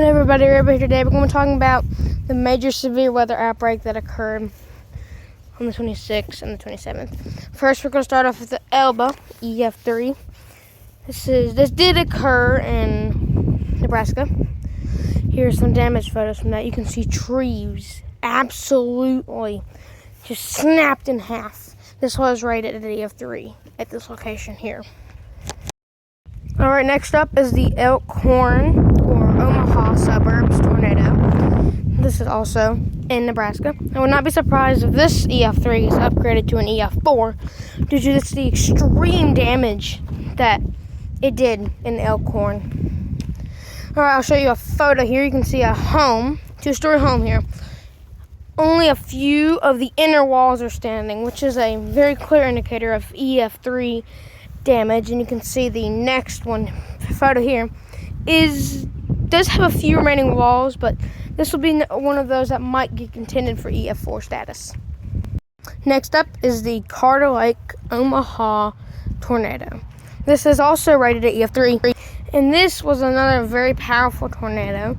Hey everybody, we're here today. We're going to be talking about the major severe weather outbreak that occurred on the 26th and the 27th. First, we're going to start off with the Elba EF3. This did occur in Nebraska. Here's some damage photos from that. You can see trees absolutely just snapped in half. This was rated at EF3 at this location here. Alright, next up is the Elkhorn or Omaha suburbs tornado. This is also in Nebraska. I would not be surprised if this EF3 is upgraded to an EF4 due to the extreme damage that it did in Elkhorn. Alright, I'll show you a photo here. You can see a home, two-story home here. Only a few of the inner walls are standing, which is a very clear indicator of EF3 damage. And you can see the next photo here does have a few remaining walls, but this will be one of those that might get contended for EF4 status. Next up is the Carter Lake Omaha tornado. This is also rated at EF3, and this was another very powerful tornado.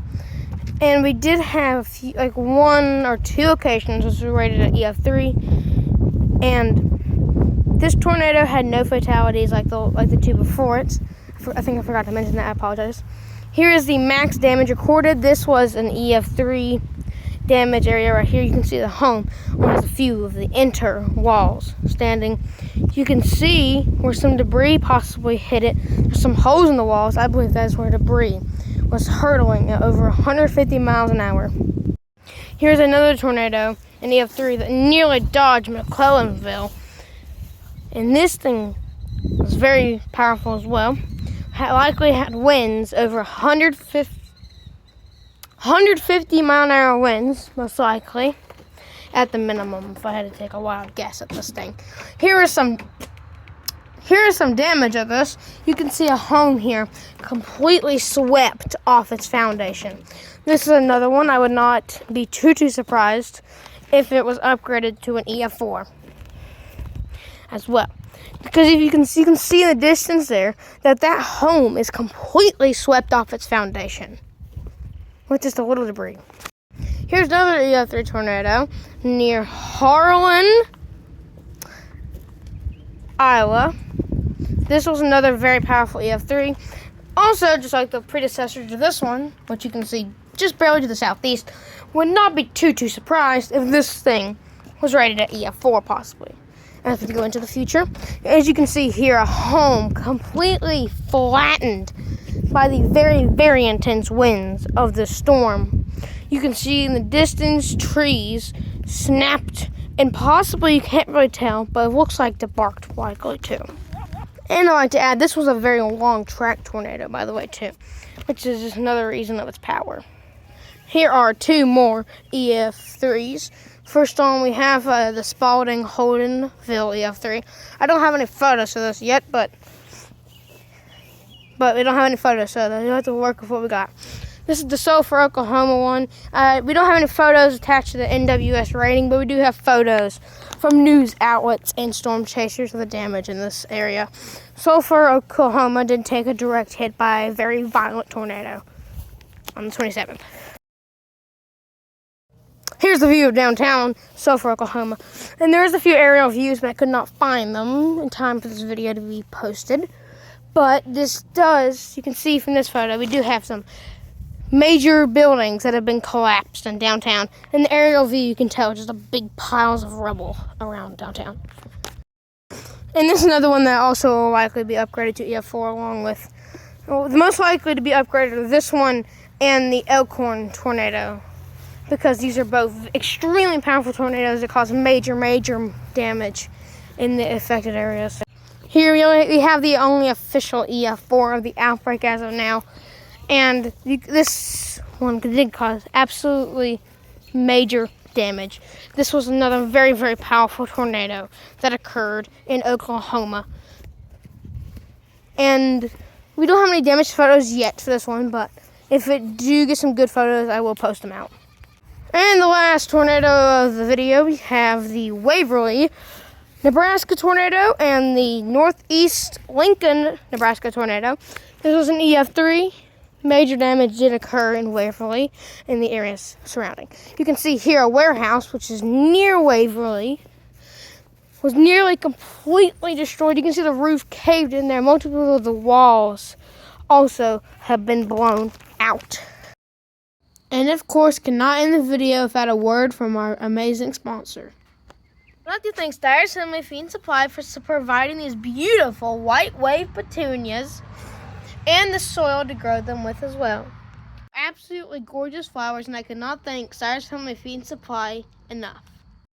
And we did have one or two occasions which were rated at EF3, and this tornado had no fatalities like the two before it. I think I forgot to mention that. I apologize. Here is the max damage recorded. This was an EF3 damage area right here. You can see the home has a few of the inner walls standing. You can see where some debris possibly hit it. There's some holes in the walls. I believe that's where debris was hurtling at over 150 miles an hour. Here's another tornado, an EF3 that nearly dodged McClellanville. And this thing was very powerful as well. Likely had winds over 150 mile an hour winds, most likely, at the minimum, if I had to take a wild guess at this thing. Here is some damage of this. You can see a home here completely swept off its foundation. This is another one. I would not be too surprised if it was upgraded to an EF4 as well. Because if you can see in the distance there that home is completely swept off its foundation with just a little debris. Here's another EF3 tornado near Harlan, Iowa. This was another very powerful EF3. Also, just like the predecessor to this one, which you can see just barely to the southeast, would not be too surprised if this thing was rated at EF4 possibly. As we go into the future, as you can see here, a home completely flattened by the very intense winds of the storm. You can see in the distance trees snapped, and possibly, you can't really tell, but it looks like they barked likely too. And I'd like to add, this was a very long track tornado, by the way, too, which is just another reason of its power. Here are two more EF3s. First on, we have the Spalding Holdenville EF3. I don't have any photos of this yet, but we don't have any photos, so you'll have to work with what we got. This is the Sulphur, Oklahoma one. We don't have any photos attached to the NWS rating, but we do have photos from news outlets and storm chasers of the damage in this area. Sulphur, Oklahoma did take a direct hit by a very violent tornado on the 27th. Here's the view of downtown Sulphur, Oklahoma. And there's a few aerial views, but I could not find them in time for this video to be posted. But you can see from this photo, we do have some major buildings that have been collapsed in downtown. In the aerial view, you can tell just a big piles of rubble around downtown. And this is another one that also will likely be upgraded to EF4 along with, the most likely to be upgraded are this one and the Elkhorn tornado, because these are both extremely powerful tornadoes that cause major damage in the affected areas. Here we have the only official EF4 of the outbreak as of now, and this one did cause absolutely major damage. This was another very powerful tornado that occurred in Oklahoma, and we don't have any damage photos yet for this one, but if it do get some good photos, I will post them out. And the last tornado of the video, we have the Waverly, Nebraska tornado and the Northeast Lincoln, Nebraska tornado. This was an EF3 major damage did occur in Waverly and the areas surrounding. You can see here a warehouse, which is near Waverly, was nearly completely destroyed. You can see the roof caved in there. Multiple of the walls also have been blown out. And of course, cannot end the video without a word from our amazing sponsor. I'd like to thank Steyer's Homemade Feed and Supply for providing these beautiful white wave petunias and the soil to grow them with as well. Absolutely gorgeous flowers, and I could not thank Steyer's Homemade Feed and Supply enough.